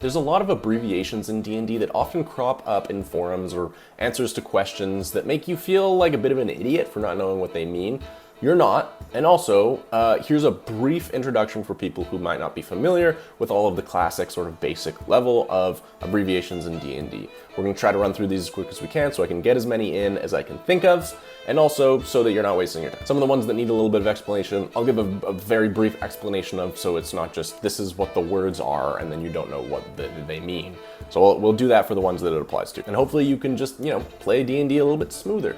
There's a lot of abbreviations in D&D that often crop up in forums or answers to questions that make you feel like a bit of an idiot for not knowing what they mean. You're not. And also, here's a brief introduction for people who might not be familiar with all of the classic sort of basic level of abbreviations in D&D. We're going to try to run through these as quick as we can so I can get as many in as I can think of, and also so that you're not wasting your time. Some of the ones that need a little bit of explanation, I'll give a very brief explanation of, so it's not just this is what the words are and then you don't know what they mean. So we'll do that for the ones that it applies to. And hopefully you can just, play D&D a little bit smoother.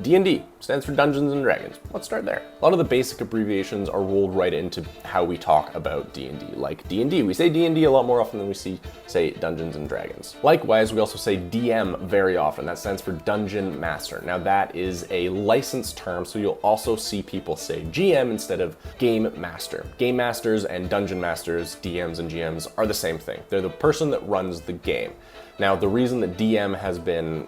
D&D stands for Dungeons and Dragons. Let's start there. A lot of the basic abbreviations are rolled right into how we talk about D&D. Like D&D, we say D&D a lot more often than we say Dungeons and Dragons. Likewise, we also say DM very often. That stands for Dungeon Master. Now that is a licensed term, so you'll also see people say GM instead of Game Master. Game Masters and Dungeon Masters, DMs and GMs, are the same thing. They're the person that runs the game. Now, the reason that DM has been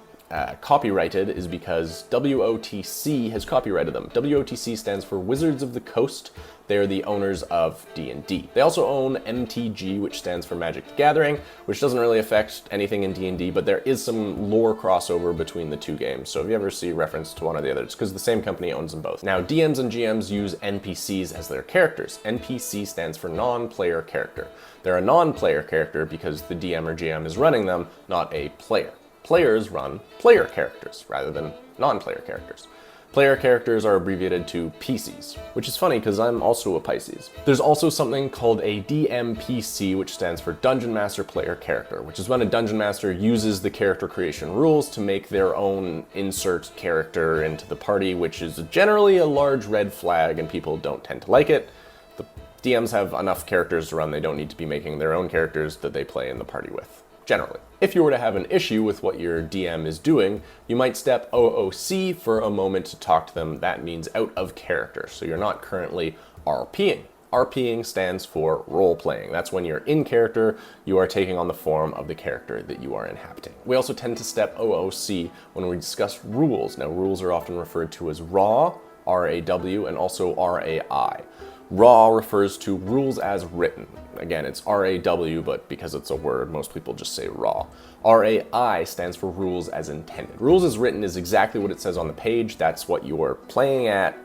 copyrighted is because WOTC has copyrighted them. WOTC stands for Wizards of the Coast. They're the owners of D&D. They also own MTG, which stands for Magic the Gathering, which doesn't really affect anything in D&D, but there is some lore crossover between the two games. So if you ever see reference to one or the other, it's because the same company owns them both. Now, DMs and GMs use NPCs as their characters. NPC stands for non-player character. They're a non-player character because the DM or GM is running them, not a player. Players run player characters rather than non-player characters. Player characters are abbreviated to PCs, which is funny because I'm also a Pisces. There's also something called a DMPC, which stands for Dungeon Master Player Character, which is when a Dungeon Master uses the character creation rules to make their own insert character into the party, which is generally a large red flag and people don't tend to like it. The DMs have enough characters to run, they don't need to be making their own characters that they play in the party with. Generally. If you were to have an issue with what your DM is doing, you might step OOC for a moment to talk to them. That means out of character, so you're not currently RPing. RPing stands for role-playing. That's when you're in character, you are taking on the form of the character that you are inhabiting. We also tend to step OOC when we discuss rules. Now, rules are often referred to as RAW, R-A-W, and also R-A-I. Raw refers to rules as written. Again, it's R-A-W, but because it's a word, most people just say raw. R-A-I stands for rules as intended. Rules as written is exactly what it says on the page. That's what you're playing at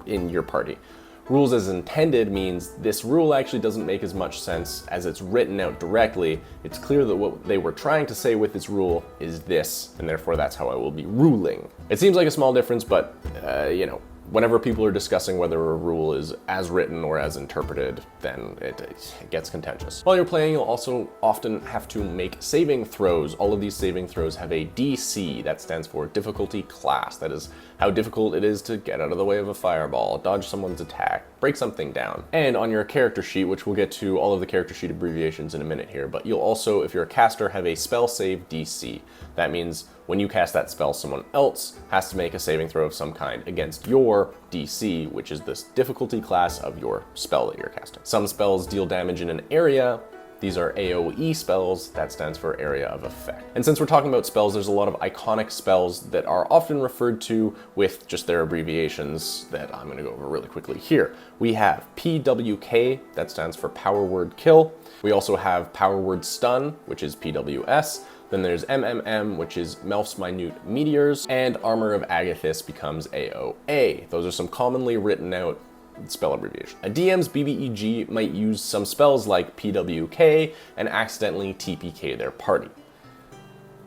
in your party. Rules as intended means this rule actually doesn't make as much sense as it's written out directly. It's clear that what they were trying to say with this rule is this, and therefore that's how I will be ruling. It seems like a small difference, but whenever people are discussing whether a rule is as written or as interpreted, then it gets contentious. While you're playing, you'll also often have to make saving throws. All of these saving throws have a DC, that stands for difficulty class. That is how difficult it is to get out of the way of a fireball, dodge someone's attack, break something down. And on your character sheet, which we'll get to all of the character sheet abbreviations in a minute here, but you'll also, if you're a caster, have a spell save DC. That means when you cast that spell, someone else has to make a saving throw of some kind against your DC, which is this difficulty class of your spell that you're casting. Some spells deal damage in an area. These are AoE spells, that stands for area of effect. And since we're talking about spells, there's a lot of iconic spells that are often referred to with just their abbreviations that I'm gonna go over really quickly here. We have PWK, that stands for Power Word Kill. We also have Power Word Stun, which is PWS. Then there's MMM, which is Melf's Minute Meteors, and Armor of Agathis becomes AOA. Those are some commonly written out spell abbreviations. A DM's BBEG might use some spells like PWK and accidentally TPK their party.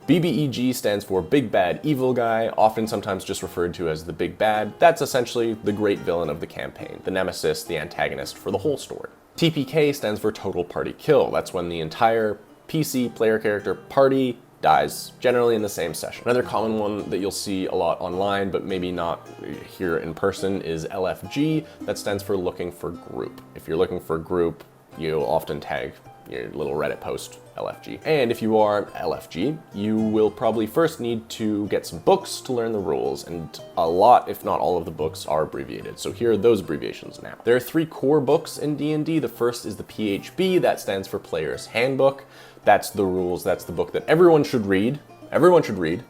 BBEG stands for Big Bad Evil Guy, often sometimes just referred to as the Big Bad. That's essentially the great villain of the campaign, the nemesis, the antagonist for the whole story. TPK stands for Total Party Kill. That's when the entire PC player character party dies, generally in the same session. Another common one that you'll see a lot online, but maybe not here in person, is LFG. That stands for Looking for Group. If you're looking for group, you'll often tag your little Reddit post LFG. And if you are LFG, you will probably first need to get some books to learn the rules, and a lot, if not all of the books, are abbreviated. So here are those abbreviations now. There are 3 core books in D&D. The first is the PHB, that stands for Player's Handbook. That's the rules, that's the book that everyone should read. Everyone should read.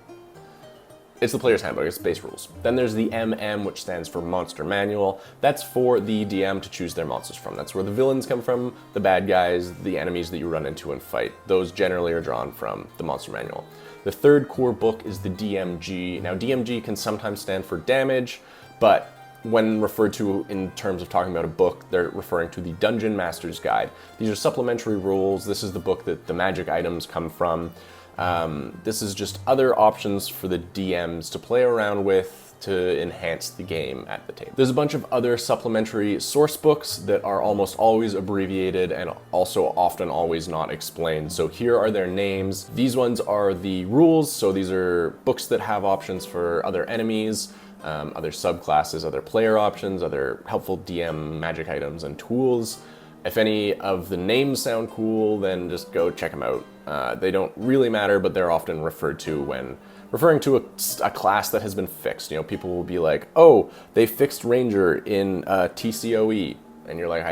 It's the player's handbook, it's base rules. Then there's the MM, which stands for Monster Manual. That's for the DM to choose their monsters from. That's where the villains come from, the bad guys, the enemies that you run into and fight. Those generally are drawn from the Monster Manual. The third core book is the DMG. Now, DMG can sometimes stand for damage, but when referred to in terms of talking about a book, they're referring to the Dungeon Master's Guide. These are supplementary rules. This is the book that the magic items come from. This is just other options for the DMs to play around with to enhance the game at the table. There's a bunch of other supplementary source books that are almost always abbreviated and also often always not explained. So here are their names. These ones are the rules. So these are books that have options for other enemies, other subclasses, other player options, other helpful DM magic items and tools. If any of the names sound cool, then just go check them out. They don't really matter, but they're often referred to when referring to a class that has been fixed. You know, people will be like, oh, they fixed Ranger in TCOE. And you're like,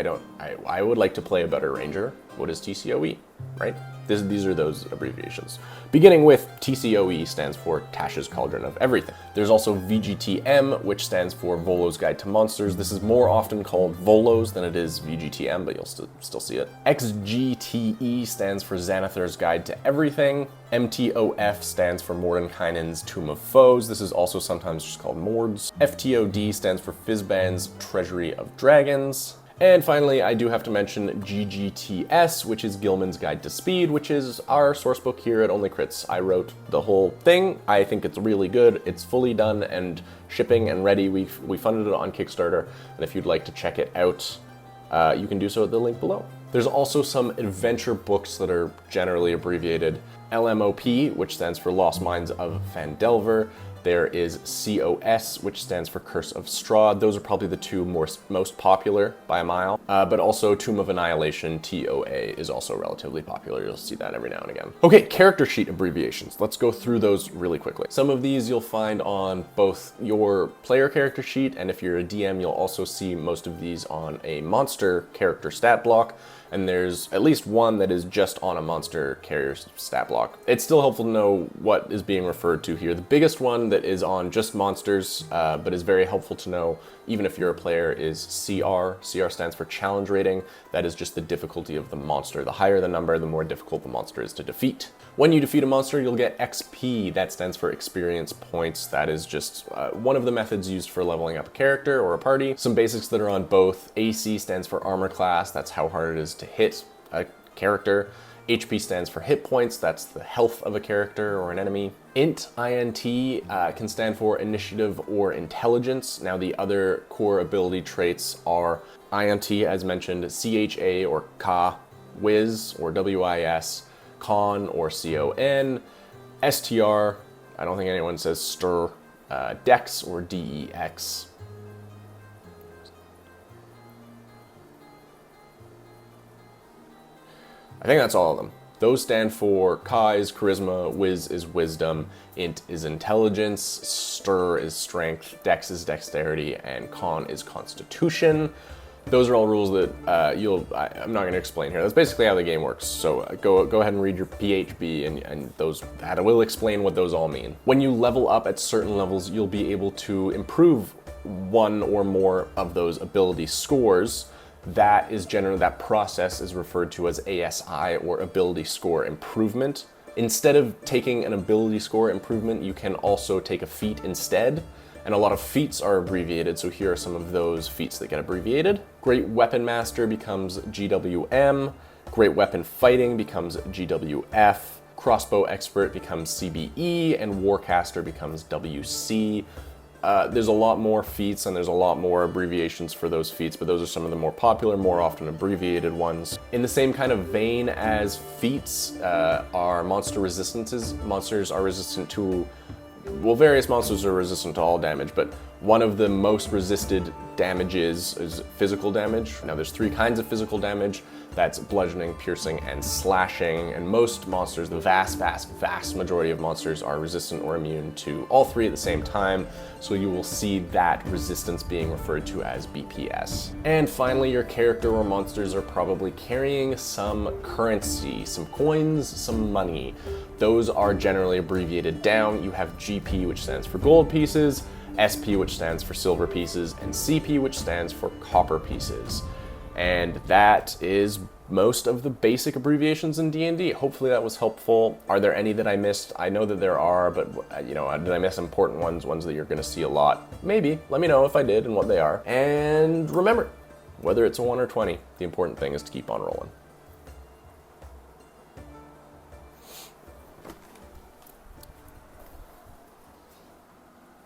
I would like to play a better Ranger. What is TCOE, right? These are those abbreviations. Beginning with TCOE stands for Tasha's Cauldron of Everything. There's also VGTM, which stands for Volo's Guide to Monsters. This is more often called Volos than it is VGTM, but you'll still see it. XGTE stands for Xanathar's Guide to Everything. MTOF stands for Mordenkainen's Tomb of Foes. This is also sometimes just called Mords. FTOD stands for Fizban's Treasury of Dragons. And finally, I do have to mention GGTS, which is Gilman's Guide to Speed, which is our source book here at Only Crits. I wrote the whole thing. I think it's really good. It's fully done and shipping and ready. We funded it on Kickstarter, and if you'd like to check it out, you can do so at the link below. There's also some adventure books that are generally abbreviated. LMOP, which stands for Lost Mines of Phandelver. There is COS, which stands for Curse of Strahd. Those are probably the two most popular by a mile. But also Tomb of Annihilation, TOA, is also relatively popular. You'll see that every now and again. Okay, character sheet abbreviations. Let's go through those really quickly. Some of these you'll find on both your player character sheet, and if you're a DM, you'll also see most of these on a monster character stat block. And there's at least one that is just on a monster carrier stat block. It's still helpful to know what is being referred to here. The biggest one that is on just monsters, but is very helpful to know even if you're a player, is CR. CR stands for challenge rating. That is just the difficulty of the monster. The higher the number, the more difficult the monster is to defeat. When you defeat a monster, you'll get XP. That stands for experience points. That is just one of the methods used for leveling up a character or a party. Some basics that are on both. AC stands for armor class. That's how hard it is to hit a character. HP stands for hit points. That's the health of a character or an enemy. INT can stand for initiative or intelligence. Now the other core ability traits are INT, as mentioned, CHA or Ka, Wiz or WIS, Con or CON, STR, I don't think anyone says STR, Dex or DEX. I think that's all of them. Those stand for Ka is charisma, Wiz is wisdom, Int is intelligence, Stir is strength, Dex is dexterity, and Con is constitution. Those are all rules that I'm not going to explain here. That's basically how the game works. So go ahead and read your PHB and those, that will explain what those all mean. When you level up at certain levels, you'll be able to improve one or more of those ability scores. That process is referred to as ASI, or ability score improvement. Instead of taking an ability score improvement, you can also take a feat instead. And a lot of feats are abbreviated, so here are some of those feats that get abbreviated. Great Weapon Master becomes GWM. Great Weapon Fighting becomes GWF. Crossbow Expert becomes CBE, and Warcaster becomes WC. There's a lot more feats and there's a lot more abbreviations for those feats, but those are some of the more popular, more often abbreviated ones. In the same kind of vein as feats are monster resistances. Monsters are resistant to, well, various monsters are resistant to all damage, but One of the most resisted damages is physical damage. Now there's 3 kinds of physical damage. That's bludgeoning, piercing, and slashing. And most monsters, the vast majority of monsters are resistant or immune to all 3 at the same time. So you will see that resistance being referred to as BPS. And finally, your character or monsters are probably carrying some currency, some coins, some money. Those are generally abbreviated down. You have GP, which stands for gold pieces, SP, which stands for silver pieces, and CP, which stands for copper pieces. And that is most of the basic abbreviations in D&D. Hopefully that was helpful. Are there any that I missed? I know that there are, but did I miss important ones that you're gonna see a lot? Maybe. Let me know if I did and what they are. And remember, whether it's a 1 or 20, the important thing is to keep on rolling.